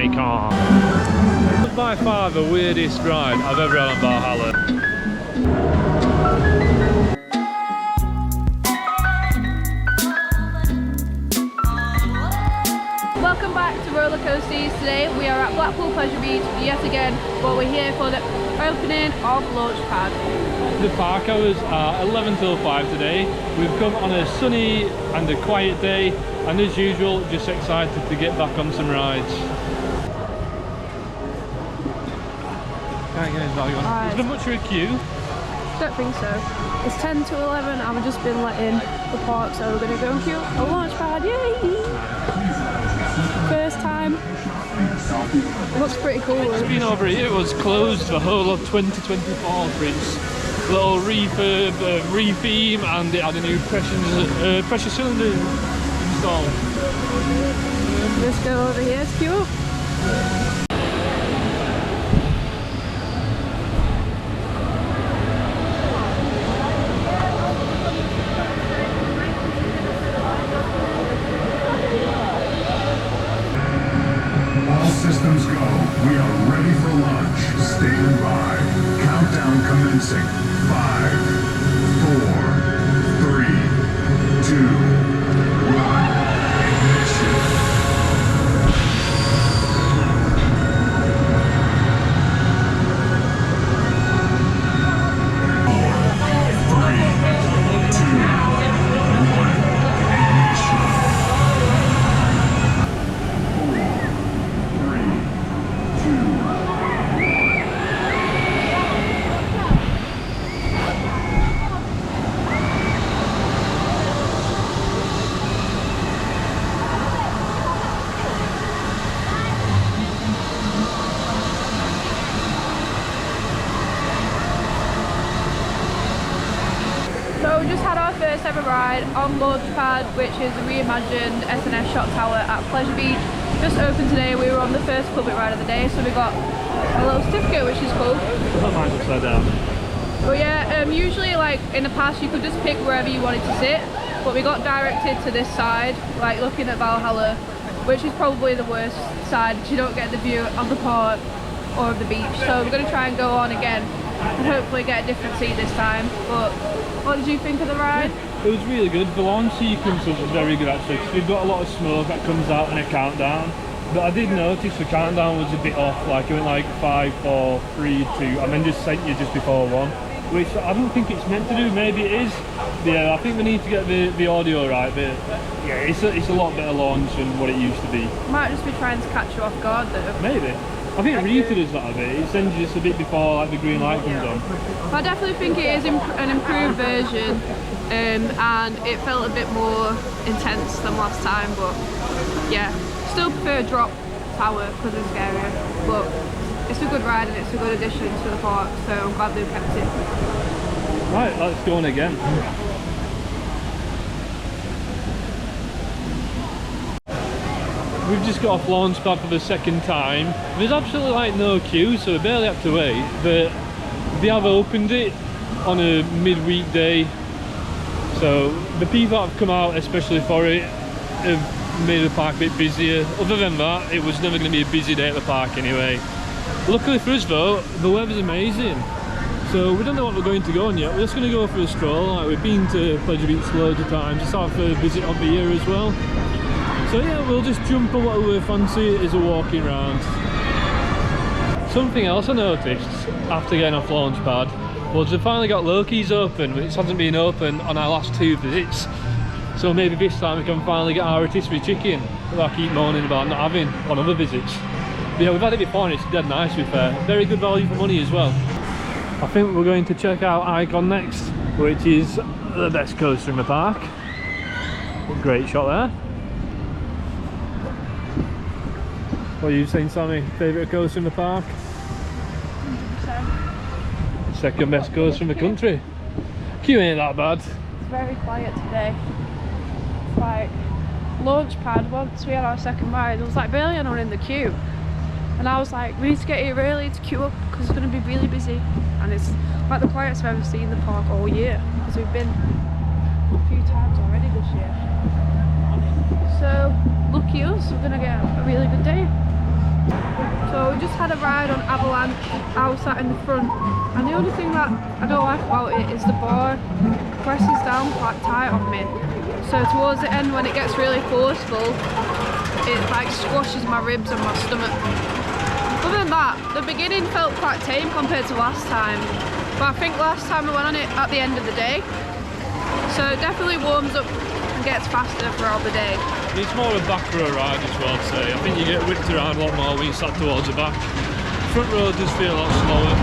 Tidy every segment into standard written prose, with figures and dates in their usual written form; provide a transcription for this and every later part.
icon. It was by far the weirdest ride I've ever had on Valhalla. Welcome back to Roller Coasters. Today we are at Blackpool Pleasure Beach yet again, but we're here for the opening of Launchpad. The park hours are 11 till 5 today. We've come on a sunny and a quiet day, and as usual, just excited to get back on some rides. Is there much of a queue? Don't think so. It's 10 to 11 and we've just been let in the park, so we're going to go and queue a Launchpad. Yay! First time. It looks pretty cool. It's been over a year. It was closed the whole of 2024 for its little refurb, re-theme, and it had a new pressure cylinder installed. Let's go over here to queue up. Systems go. We are ready for launch. Stand by. Countdown commencing. 5, 4, 3, 2, 1. Ignition. So we just had our first ever ride on Launchpad, which is a reimagined S&S shot tower at Pleasure Beach. Just opened today. We were on the first public ride of the day, so we got a little certificate, which is cool. Not mine's upside down. But yeah, usually like in the past you could just pick wherever you wanted to sit, but we got directed to this side, like looking at Valhalla, which is probably the worst side because you don't get the view of the park or of the beach. So we're going to try and go on again and hopefully get a different seat this time. But what did you think of the ride? It was really good. The launch sequence was very good actually, because we've got a lot of smoke that comes out in a countdown. But I did notice the countdown was a bit off, like it went like 5, 4, 3, 2, and then just sent you just before 1. Which I don't think it's meant to do, maybe it is. Yeah, I think we need to get the audio right, but yeah, it's a lot better launch than what it used to be. Might just be trying to catch you off guard though. Maybe. I think Rita does that a bit, it sends you just a bit before like the green light comes on. I definitely think it is an improved version, and it felt a bit more intense than last time, but yeah, still prefer drop tower because it's scarier, but it's a good ride and it's a good addition to the park, so I'm glad they've kept it. Right, let's go on again. We've just got off Launchpad for the second time. There's absolutely like no queue, so we barely have to wait, but they have opened it on a midweek day, so the people that have come out especially for it have made the park a bit busier. Other than that, it was never going to be a busy day at the park anyway. Luckily for us though, the weather's amazing, so we don't know what we're going to go on yet. We're just going to go for a stroll. Like, we've been to Pleasure Beach loads of times. It's our first visit of the year as well. So yeah, we'll just jump on what we fancy as a walking round. Something else I noticed after getting off Launchpad was we finally got Loki's open, which hasn't been open on our last 2 visits. So maybe this time we can finally get our rotisserie chicken that I keep moaning about not having on other visits. But yeah, we've had it before and it's dead nice to be fair. Very good value for money as well. I think we're going to check out Icon next, which is the best coaster in the park. Great shot there. What are you saying, Sammy? Favourite coaster in the park? 100%. Second best coaster in the country. Queue ain't that bad. It's very quiet today. It's like Launchpad, once we had our second ride, there was like barely anyone in the queue. And I was like, we need to get here early to queue up because it's going to be really busy. And it's like the quietest I've ever seen in the park all year, because we've been a few times already this year. So lucky us, we're going to get a really good day. So we just had a ride on Avalanche. I was sat in the front, and the only thing that I don't like about it is the bar presses down quite tight on me. So towards the end, when it gets really forceful, it like squashes my ribs and my stomach. Other than that, the beginning felt quite tame compared to last time. But I think last time I went on it at the end of the day. So it definitely warms up and gets faster throughout the day. It's more a back row ride as well, I'd say. I think you get whipped around a lot more when you sat towards the back. Front row does feel a lot slower.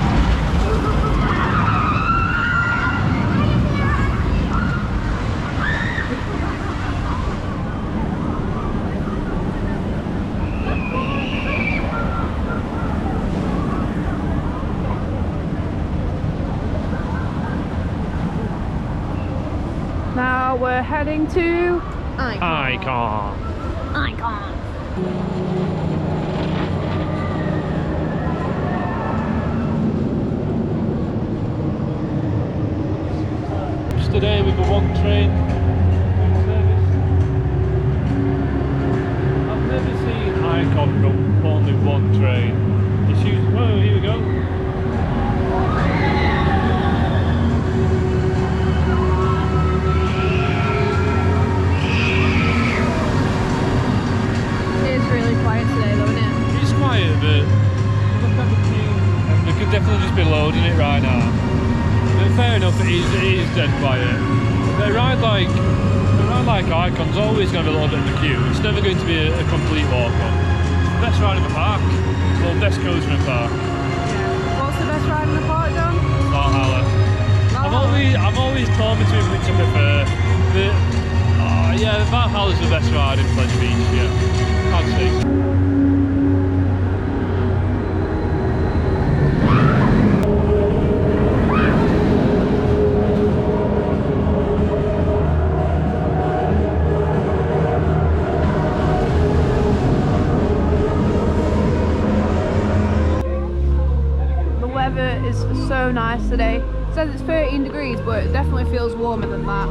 Now we're heading to Icon. Just today with the one train service. I've never seen Icon run only one train. It's usually, oh, here we go. They could definitely just be loading it right now. But fair enough, it is dead quiet. They ride like Icon's always going to be a little bit of a queue. It's never going to be a complete walk-on. Best ride in the park. Well, best coaster in the park. What's the best ride in the park, John? Valhalla. I'm always torn between which I prefer. But yeah, Valhalla's the best ride in Pleasure Beach. Yeah, I'd say. So nice today. It says it's 13 degrees, but it definitely feels warmer than that.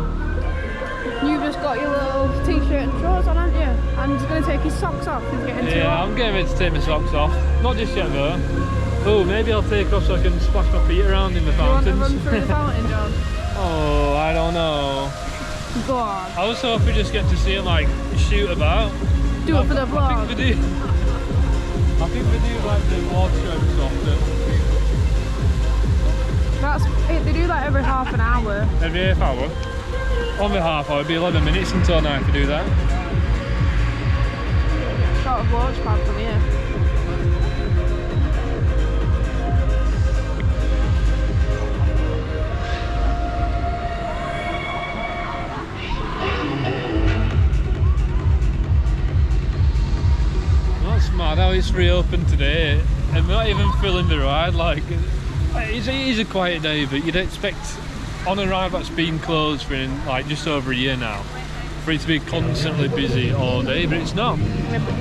You've just got your little t-shirt and shorts on, haven't you? And he's going to take his socks off. He's getting too hot. I'm getting ready to take my socks off. Not just yet though. Oh, maybe I'll take off so I can splash my feet around in the fountains. You want to run through the fountain, John? Oh, I don't know. Go on. I was hoping we just get to see him like shoot about. Do it for the vlog. I think we do like the water strokes often. That's it, they do that every half an hour. Every half hour? Only half hour, it'd be 11 minutes until 9 to do that. Shot of Launchpad from here. That's mad how it's reopened today and we're not even filling the ride. Like, it is a quiet day, but you'd expect on a ride that's been closed for like just over a year now for it to be constantly busy all day, but it's not.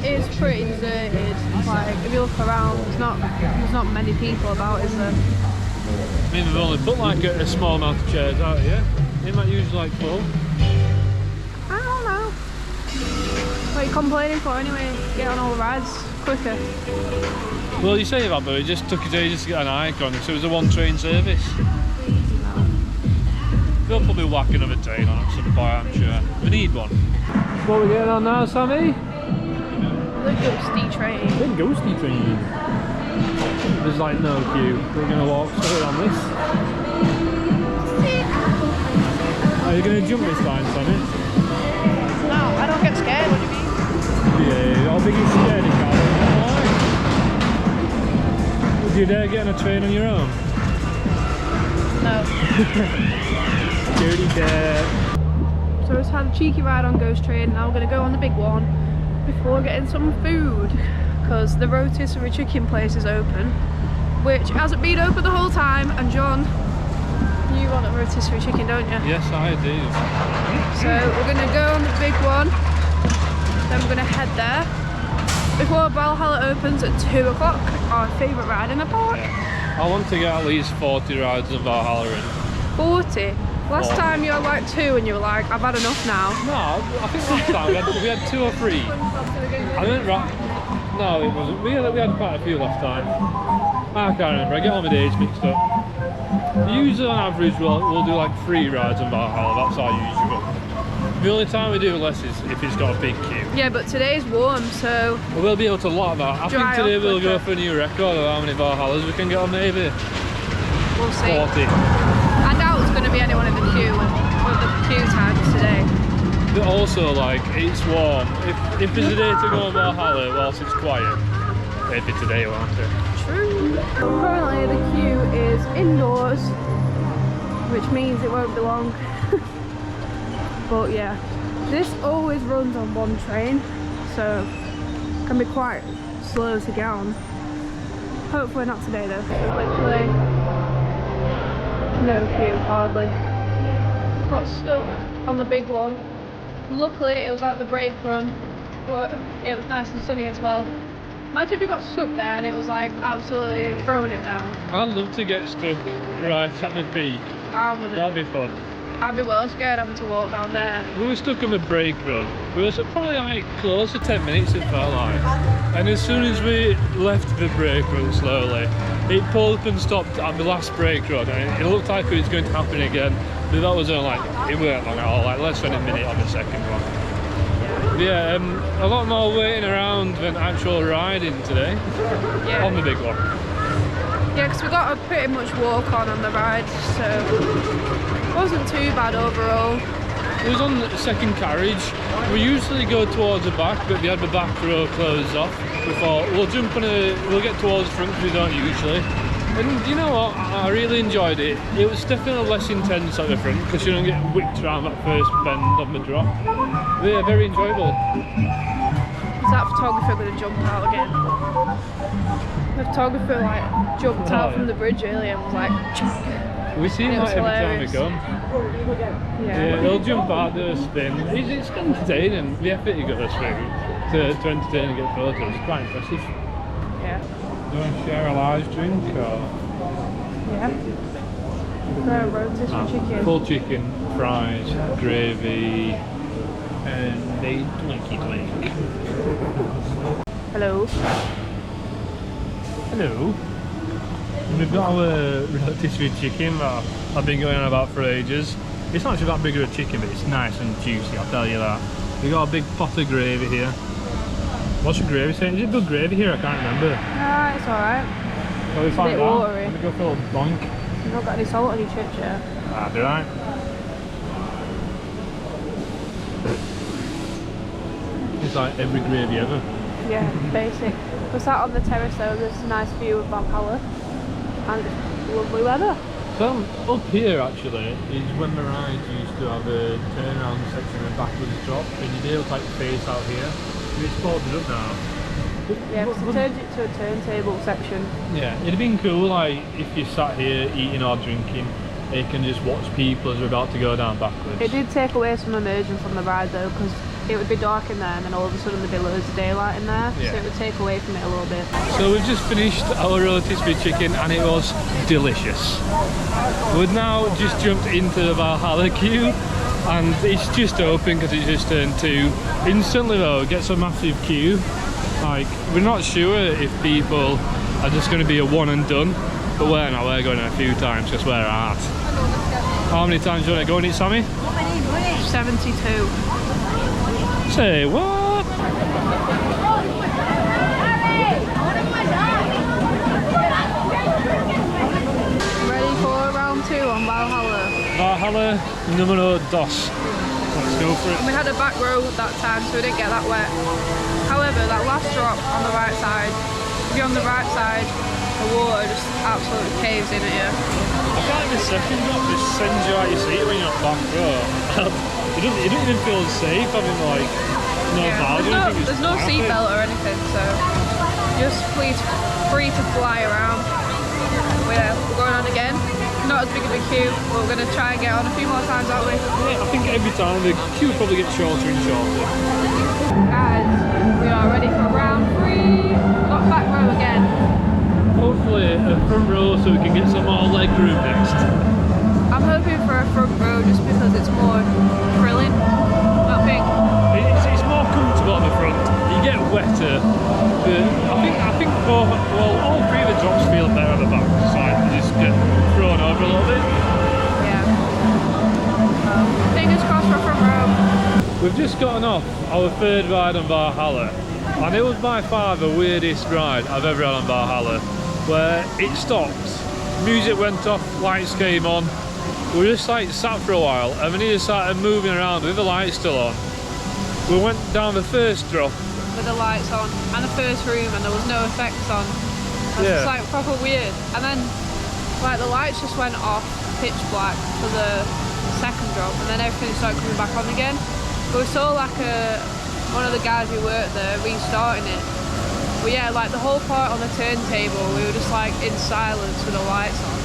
It's pretty deserted. Like if you look around, there's not many people about, is there? I mean, they've only put like a small amount of chairs out here. They might usually like full. I don't know. What are you complaining for anyway? Get on all the rides quicker. Well, you say that, but it just took us ages to get an Icon, so it was a one train service. They'll probably whack another train on at some point, I'm sure. We need one. What are we getting on now, Sammy? The ghosty train. The ghosty train. There's like no queue. We're going to walk straight on this. Are you going to jump this time, Sammy? No, I don't get scared, what do you mean? Yeah, how big is scared you can't? Would you dare get on a train on your own? No. Dirty dare. So I just had a cheeky ride on Ghost Train, now we're going to go on the big one before getting some food, because the rotisserie chicken place is open, which hasn't been open the whole time. And John, you want a rotisserie chicken, don't you? Yes, I do. So we're going to go on the big one, then we're going to head there before Valhalla opens at 2 o'clock, our favourite ride in the park. Yeah. I want to get at least 40 rides of Valhalla in. 40? Last time you had like 2 and you were like, I've had enough now. No, I think last time we had 2 or 3. I didn't right. No, it wasn't. We had quite a few last time. I can't remember. I get all my days mixed up. Usually on average we'll do like 3 rides on Valhalla. That's our usual. The only time we do less is if it's got a big queue. Yeah, but today's warm, so We'll be able to lock that. I think today we'll go for a new record of how many Valhallas we can get on, maybe we'll see. 40. I doubt there's going to be anyone in the queue with the queue times today. But also, like, it's warm. If there's a day to go on Valhalla whilst it's quiet, it'd be today, won't it? True. Currently the queue is indoors, which means it won't be long. But yeah, this always runs on one train, so it can be quite slow to get on. Hopefully not today though. Literally no queue, hardly. Got stuck on the big one. Luckily it was at the break run, but it was nice and sunny as well. Imagine if you got stuck there and it was like absolutely throwing it down. I'd love to get stuck right at the peak. That'd be fun. I'd be well scared having to walk down there. We were stuck on the break run. We were probably like close to 10 minutes, it felt like. And as soon as we left the break run slowly, it pulled up and stopped at the last break run, and it looked like it was going to happen again. But that was only like, it weren't long at all, like less than a minute on the second one. Yeah, a lot more waiting around than actual riding today. Yeah. On the big one. Yeah, because we got a pretty much walk on the ride, so it wasn't too bad overall. It was on the second carriage. We usually go towards the back, but they had the back row closed off. We thought we'll get towards the front because we don't usually. And you know what? I really enjoyed it. It was definitely less intense at the front because you don't get whipped around that first bend on the drop. But yeah, very enjoyable. Is that photographer going to jump out again? The photographer like jumped out from the bridge earlier and was like, chuck. We see him like every time we come. Yeah. He'll jump out, do a spin. It's entertaining. The effort he goes through to entertain and get photos is quite impressive. Yeah. Do you want to share a large drink or? Yeah. Rotisserie chicken. Full chicken, fries, gravy, and a twinkie twink. Hello. Hello. We've got our rotisserie chicken that I've been going on about for ages. It's not actually that big of a chicken, but it's nice and juicy, I'll tell you that. We've got a big pot of gravy here. What's your gravy saying? Is it good gravy here? I can't remember. It's alright. Shall we find bit out? watery. Let me go for a little boink. You've not got any salt on your chips yet. That'd be right. It's like every gravy ever. Yeah, basic. We're sat on the terrace though, there's a nice view of Valhalla and it's lovely weather. So up here actually is when the rides used to have a turnaround section and backwards drop, and you'd be able to like face out here. It's folded up now. Yeah, because it turned it to a turntable section. Yeah, it'd have been cool like if you sat here eating or drinking, you can just watch people as we're about to go down backwards. It did take away some immersion from the ride though, because it would be dark in there and then all of a sudden there'd be loads of daylight in there, Yeah. so it would take away from it a little bit. So we've just finished our rotisserie chicken and it was delicious. We've now just jumped into the Valhalla queue and it's just open because it's just turned 2. Instantly though, it gets a massive queue. Like, we're not sure if people are just going to be a one and done, but we're not, we're going a few times because we're hard. How many times do you want to go in it, Sammy? 72. Say what? Ready for round 2 on Valhalla? Valhalla numero dos. Let's go for And we it. had a back row that time so we didn't get that wet. However, that last drop on the right side, if you're on the right side, the water just absolutely caves in at you. I feel like the second drop just sends you out your seat when you're on back row. You don't even feel safe having like no clouds or anything. There's no seatbelt or anything, so just free to fly around. We're going on again. Not as big of a queue, but we're going to try and get on a few more times, aren't we? Yeah, I think every time the queue probably gets shorter and shorter. Guys, we are ready for round 3. Got back row again. Hopefully a front row so we can get some more leg room next. I'm hoping for a front row better. But I think both, well, all three of the drops feel better at the back side. You just get thrown over a little bit. Yeah. Fingers crossed for front row. We've just gotten off our third ride on Valhalla, and it was by far the weirdest ride I've ever had on Valhalla, where it stopped, music went off, lights came on, we just like sat for a while, and then he just started moving around with the lights still on. We went down the first drop with the lights on and the first room, and there was no effects on. It was just like proper weird. And then like the lights just went off, pitch black, for the second drop, and then everything started coming back on again. But we saw like one of the guys who worked there restarting it. But yeah, like the whole part on the turntable, we were just like in silence with the lights on.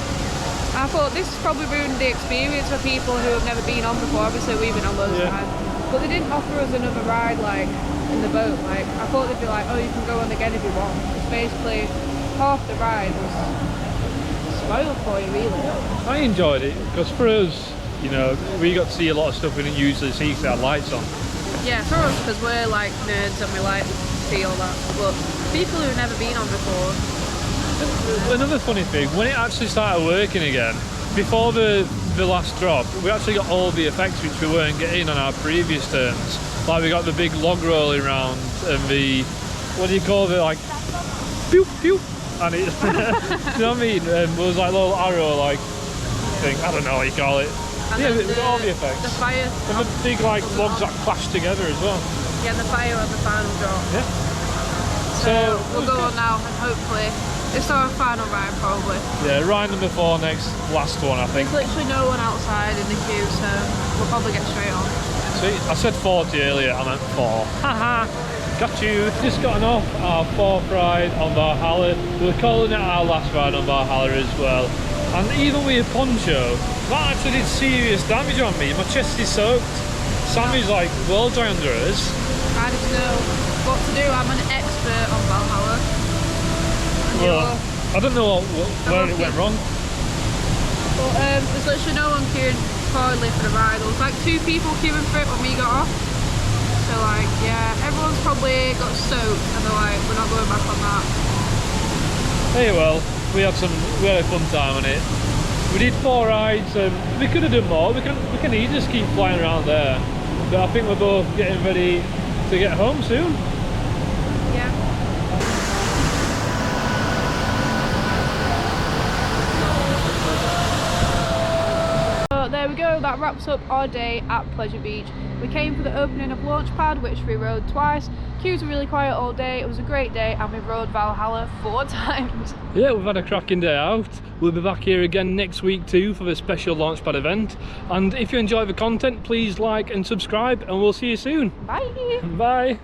And I thought this has probably ruined the experience for people who have never been on before. Obviously we've been on loads of times. But they didn't offer us another ride like in the boat. Like I thought they'd be like, oh, you can go on again if you want. It's basically half the ride was spoiled for you, really. I enjoyed it because for us, you know, we got to see a lot of stuff we didn't usually see because they had lights on. Yeah, for us, because we're like nerds and we like to see all that. But people who've never been on before. Another funny thing, when it actually started working again, before the last drop, we actually got all the effects which we weren't getting on our previous turns. Like we got the big log rolling around and the, what do you call it, like, pew pew, and it, you know what I mean? It was like a little arrow like thing, I don't know what you call it. And yeah, all the effects. The fire. And the big like logs that clash together as well. Yeah, and the fire on the final drop. Yeah. So we'll go on now and hopefully it's our final ride probably. Yeah, ride number 4 next, last one I think. There's literally no one outside in the queue, so we'll probably get straight on. See, I said 40 earlier, I meant 4. Haha, got you. Just gotten off our 4th ride on Valhalla. We're calling it our last ride on Valhalla as well. And even with a poncho, that actually did serious damage on me. My chest is soaked. Sammy's like well dry under us. I just know what to do. I'm an expert on Valhalla. Well, I don't know where it went wrong. But there's literally no one queuing forwardly for the ride. There was like 2 people queuing for it when we got off. So like, yeah, everyone's probably got soaked and they're like, we're not going back on that. Hey, well, we had a fun time on it. We did 4 rides. We could have done more. We can easily just keep flying around there. But I think we're both getting ready to get home soon. Yeah. There we go, that wraps up our day at Pleasure Beach. We came for the opening of Launchpad, which we rode twice. Queues were really quiet all day. It was a great day and we rode Valhalla 4 times. Yeah, we've had a cracking day out. We'll be back here again next week too for the special Launchpad event. And if you enjoy the content, please like and subscribe and we'll see you soon. Bye! Bye!